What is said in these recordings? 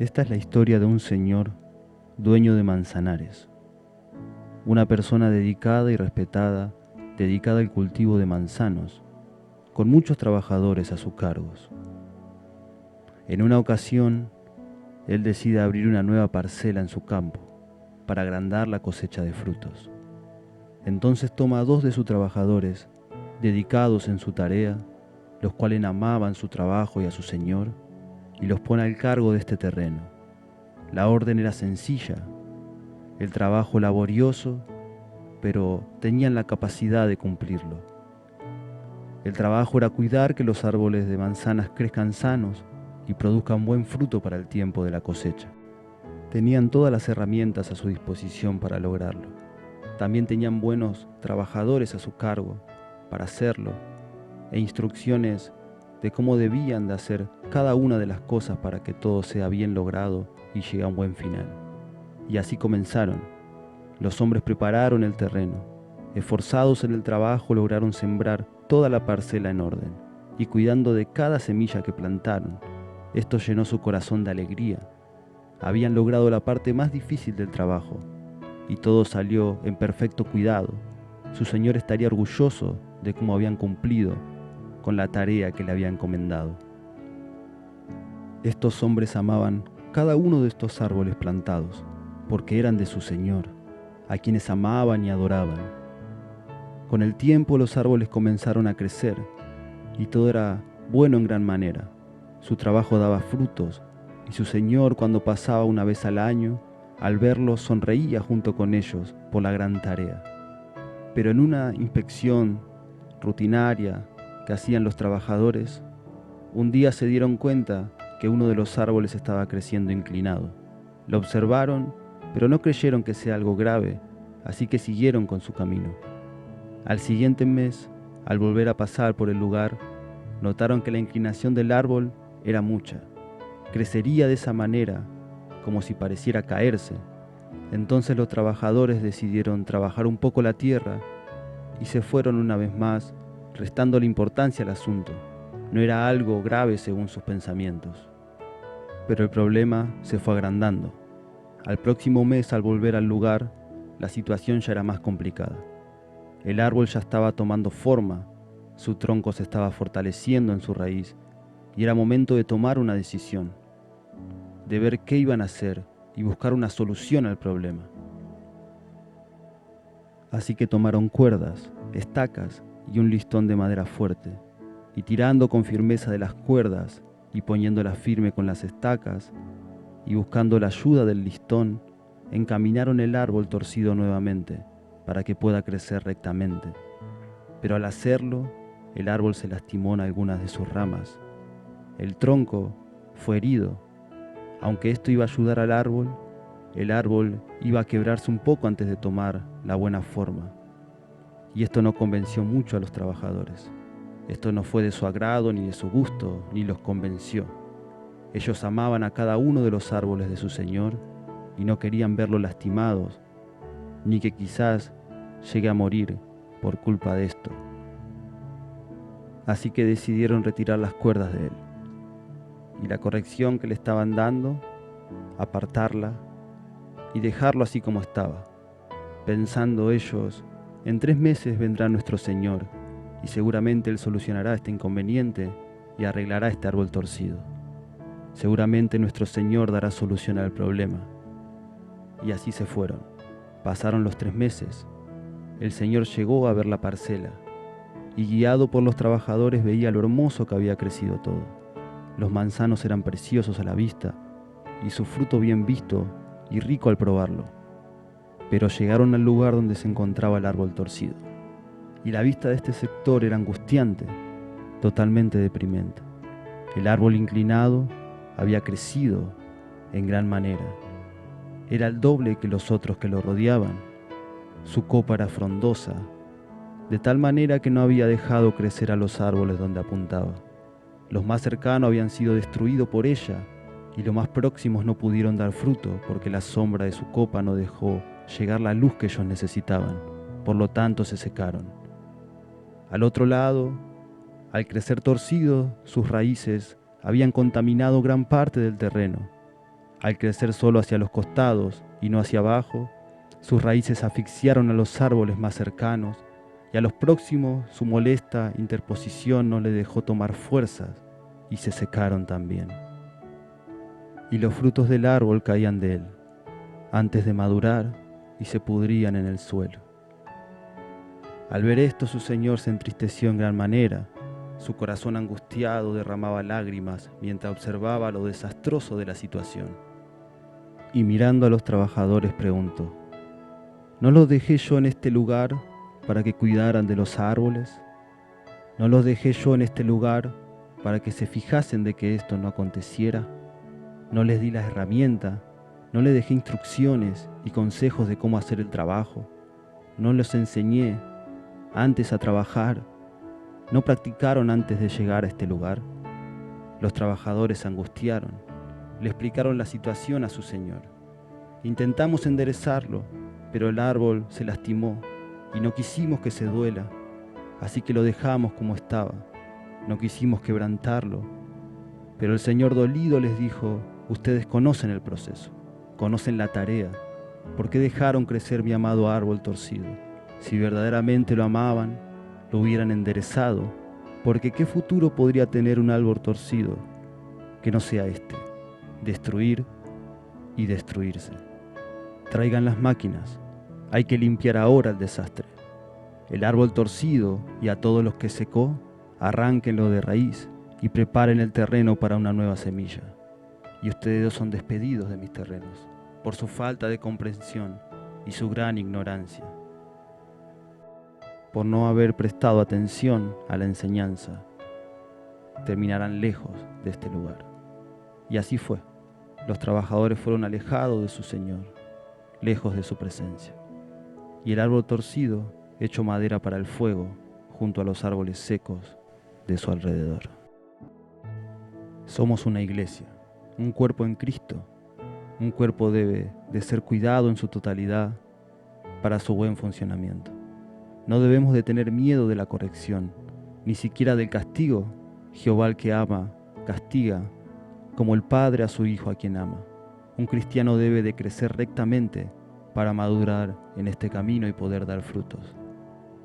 Esta es la historia de un señor dueño de Manzanares, una persona dedicada y respetada, dedicada al cultivo de manzanos, con muchos trabajadores a sus cargos. En una ocasión, él decide abrir una nueva parcela en su campo para agrandar la cosecha de frutos. Entonces toma a 2 de sus trabajadores, dedicados en su tarea, los cuales amaban su trabajo y a su señor, y los pone al cargo de este terreno. La orden era sencilla, el trabajo laborioso, pero tenían la capacidad de cumplirlo. El trabajo era cuidar que los árboles de manzanas crezcan sanos y produzcan buen fruto para el tiempo de la cosecha. Tenían todas las herramientas a su disposición para lograrlo. También tenían buenos trabajadores a su cargo para hacerlo e instrucciones de cómo debían de hacer cada una de las cosas para que todo sea bien logrado y llegue a un buen final. Y así comenzaron. Los hombres prepararon el terreno. Esforzados en el trabajo lograron sembrar toda la parcela en orden y cuidando de cada semilla que plantaron. Esto llenó su corazón de alegría. Habían logrado la parte más difícil del trabajo y todo salió en perfecto cuidado. Su señor estaría orgulloso de cómo habían cumplido con la tarea que le había encomendado. Estos hombres amaban cada uno de estos árboles plantados porque eran de su señor, a quienes amaban y adoraban. Con el tiempo los árboles comenzaron a crecer y todo era bueno en gran manera. Su trabajo daba frutos y su señor, cuando pasaba una vez al año, al verlos sonreía junto con ellos por la gran tarea. Pero en una inspección rutinaria que hacían los trabajadores, un día se dieron cuenta que uno de los árboles estaba creciendo inclinado. Lo observaron, pero no creyeron que sea algo grave, así que siguieron con su camino. Al siguiente mes, al volver a pasar por el lugar, notaron que la inclinación del árbol era mucha. Crecería de esa manera, como si pareciera caerse. Entonces los trabajadores decidieron trabajar un poco la tierra y se fueron una vez más, restándole importancia al asunto. No era algo grave según sus pensamientos. Pero el problema se fue agrandando. Al próximo mes, al volver al lugar, la situación ya era más complicada. El árbol ya estaba tomando forma, su tronco se estaba fortaleciendo en su raíz y era momento de tomar una decisión, de ver qué iban a hacer y buscar una solución al problema. Así que tomaron cuerdas, estacas y un listón de madera fuerte, y tirando con firmeza de las cuerdas y poniéndolas firme con las estacas, y buscando la ayuda del listón, encaminaron el árbol torcido nuevamente para que pueda crecer rectamente. Pero al hacerlo, el árbol se lastimó en algunas de sus ramas. El tronco fue herido. Aunque esto iba a ayudar al árbol, el árbol iba a quebrarse un poco antes de tomar la buena forma. Y esto no convenció mucho a los trabajadores. Esto no fue de su agrado ni de su gusto, ni los convenció. Ellos amaban a cada uno de los árboles de su señor y no querían verlos lastimados, ni que quizás llegue a morir por culpa de esto. Así que decidieron retirar las cuerdas de él y la corrección que le estaban dando, apartarla y dejarlo así como estaba, pensando ellos, en 3 meses vendrá nuestro Señor y seguramente Él solucionará este inconveniente y arreglará este árbol torcido. Seguramente nuestro Señor dará solución al problema. Y así se fueron. Pasaron los 3 meses. El Señor llegó a ver la parcela y guiado por los trabajadores veía lo hermoso que había crecido todo. Los manzanos eran preciosos a la vista y su fruto bien visto y rico al probarlo. Pero llegaron al lugar donde se encontraba el árbol torcido y la vista de este sector era angustiante, totalmente deprimente. El árbol inclinado había crecido en gran manera. Era el doble que los otros que lo rodeaban. Su copa era frondosa, de tal manera que no había dejado crecer a los árboles donde apuntaba. Los más cercanos habían sido destruidos por ella y los más próximos no pudieron dar fruto porque la sombra de su copa no dejó llegar la luz que ellos necesitaban. Por lo tanto se secaron. Al otro lado, al crecer torcido, sus raíces habían contaminado gran parte del terreno. Al crecer solo hacia los costados y no hacia abajo, sus raíces asfixiaron a los árboles más cercanos, y a los próximos su molesta interposición no le dejó tomar fuerzas, y se secaron también. Y los frutos del árbol caían de él, antes de madurar, y se pudrían en el suelo. Al ver esto, su señor se entristeció en gran manera. Su corazón angustiado derramaba lágrimas mientras observaba lo desastroso de la situación. Y mirando a los trabajadores preguntó: ¿no los dejé yo en este lugar para que cuidaran de los árboles? ¿No los dejé yo en este lugar para que se fijasen de que esto no aconteciera? ¿No les di la herramienta? ¿No les dejé instrucciones y consejos de cómo hacer el trabajo? ¿No los enseñé antes a trabajar? ¿No practicaron antes de llegar a este lugar? Los trabajadores se angustiaron, le explicaron la situación a su señor. Intentamos enderezarlo, pero el árbol se lastimó y no quisimos que se duela, así que lo dejamos como estaba. No quisimos quebrantarlo, pero el señor dolido les dijo: ustedes conocen el proceso, conocen la tarea. ¿Por qué dejaron crecer mi amado árbol torcido? Si verdaderamente lo amaban, lo hubieran enderezado, porque ¿qué futuro podría tener un árbol torcido que no sea este? Destruir y destruirse. Traigan las máquinas, hay que limpiar ahora el desastre. El árbol torcido y a todos los que secó, arránquenlo de raíz y preparen el terreno para una nueva semilla. Y ustedes dos son despedidos de mis terrenos, por su falta de comprensión y su gran ignorancia, por no haber prestado atención a la enseñanza. Terminarán lejos de este lugar. Y así fue. Los trabajadores fueron alejados de su Señor, lejos de su presencia. Y el árbol torcido, hecho madera para el fuego, junto a los árboles secos de su alrededor. Somos una iglesia, un cuerpo en Cristo. Un cuerpo debe de ser cuidado en su totalidad para su buen funcionamiento. No debemos de tener miedo de la corrección, ni siquiera del castigo. Jehová al que ama, castiga, como el Padre a su Hijo a quien ama. Un cristiano debe de crecer rectamente para madurar en este camino y poder dar frutos.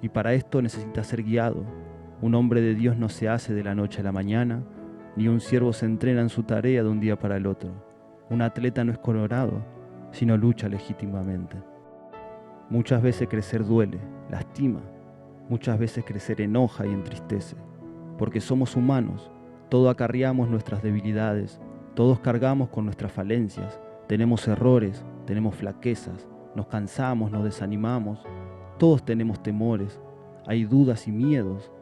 Y para esto necesita ser guiado. Un hombre de Dios no se hace de la noche a la mañana, ni un siervo se entrena en su tarea de un día para el otro. Un atleta no es coronado, sino lucha legítimamente. Muchas veces crecer duele, lastima. Muchas veces crecer enoja y entristece. Porque somos humanos, todos acarreamos nuestras debilidades, todos cargamos con nuestras falencias, tenemos errores, tenemos flaquezas, nos cansamos, nos desanimamos, todos tenemos temores, hay dudas y miedos,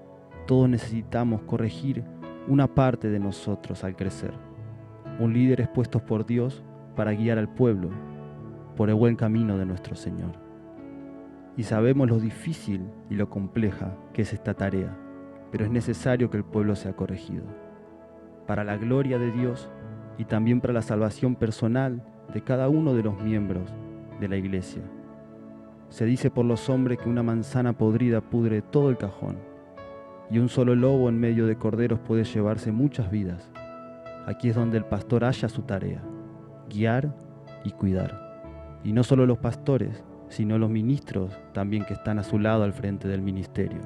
todos necesitamos corregir una parte de nosotros al crecer. Un líder es puesto por Dios para guiar al pueblo por el buen camino de nuestro Señor. Y sabemos lo difícil y lo compleja que es esta tarea, pero es necesario que el pueblo sea corregido, para la gloria de Dios y también para la salvación personal de cada uno de los miembros de la iglesia. Se dice por los hombres que una manzana podrida pudre todo el cajón, y un solo lobo en medio de corderos puede llevarse muchas vidas. Aquí es donde el pastor halla su tarea, guiar y cuidar. Y no solo los pastores, sino los ministros también que están a su lado al frente del ministerio.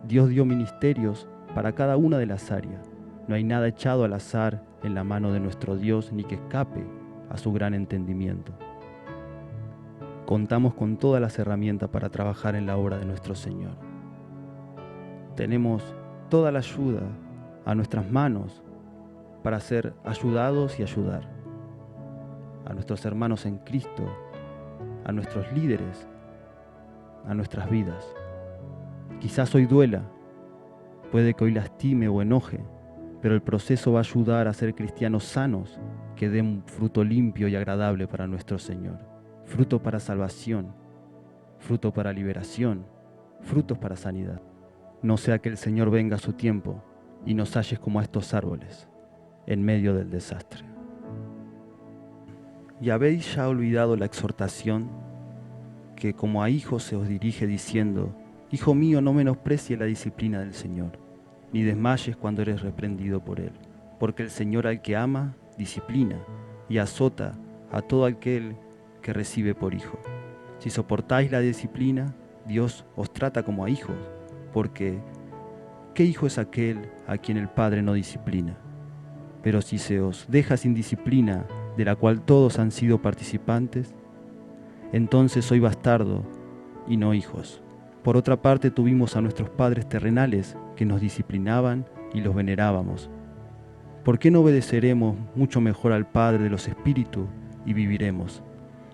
Dios dio ministerios para cada una de las áreas. No hay nada echado al azar en la mano de nuestro Dios ni que escape a su gran entendimiento. Contamos con todas las herramientas para trabajar en la obra de nuestro Señor. Tenemos toda la ayuda a nuestras manos para ser ayudados y ayudar a nuestros hermanos en Cristo, a nuestros líderes, a nuestras vidas. Quizás hoy duela, puede que hoy lastime o enoje, pero el proceso va a ayudar a ser cristianos sanos que den un fruto limpio y agradable para nuestro Señor. Fruto para salvación, fruto para liberación, frutos para sanidad. No sea que el Señor venga a su tiempo y nos halles como a estos árboles, en medio del desastre. ¿Y habéis ya olvidado la exhortación que como a hijos se os dirige diciendo: Hijo mío, no menosprecie la disciplina del Señor, ni desmayes cuando eres reprendido por Él? Porque el Señor al que ama, disciplina, y azota a todo aquel que recibe por hijo. Si soportáis la disciplina, Dios os trata como a hijos, porque ¿qué hijo es aquel a quien el Padre no disciplina? Pero si se os deja sin disciplina, de la cual todos han sido participantes, entonces soy bastardo y no hijos. Por otra parte, tuvimos a nuestros padres terrenales que nos disciplinaban y los venerábamos. ¿Por qué no obedeceremos mucho mejor al Padre de los Espíritus y viviremos?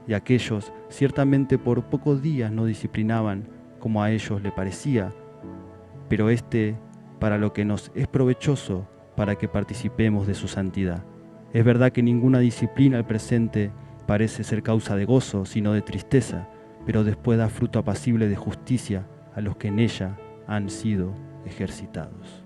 Y aquellos ciertamente por pocos días nos disciplinaban como a ellos le parecía, pero para lo que nos es provechoso, para que participemos de su santidad. Es verdad que ninguna disciplina al presente parece ser causa de gozo, sino de tristeza, pero después da fruto apacible de justicia a los que en ella han sido ejercitados.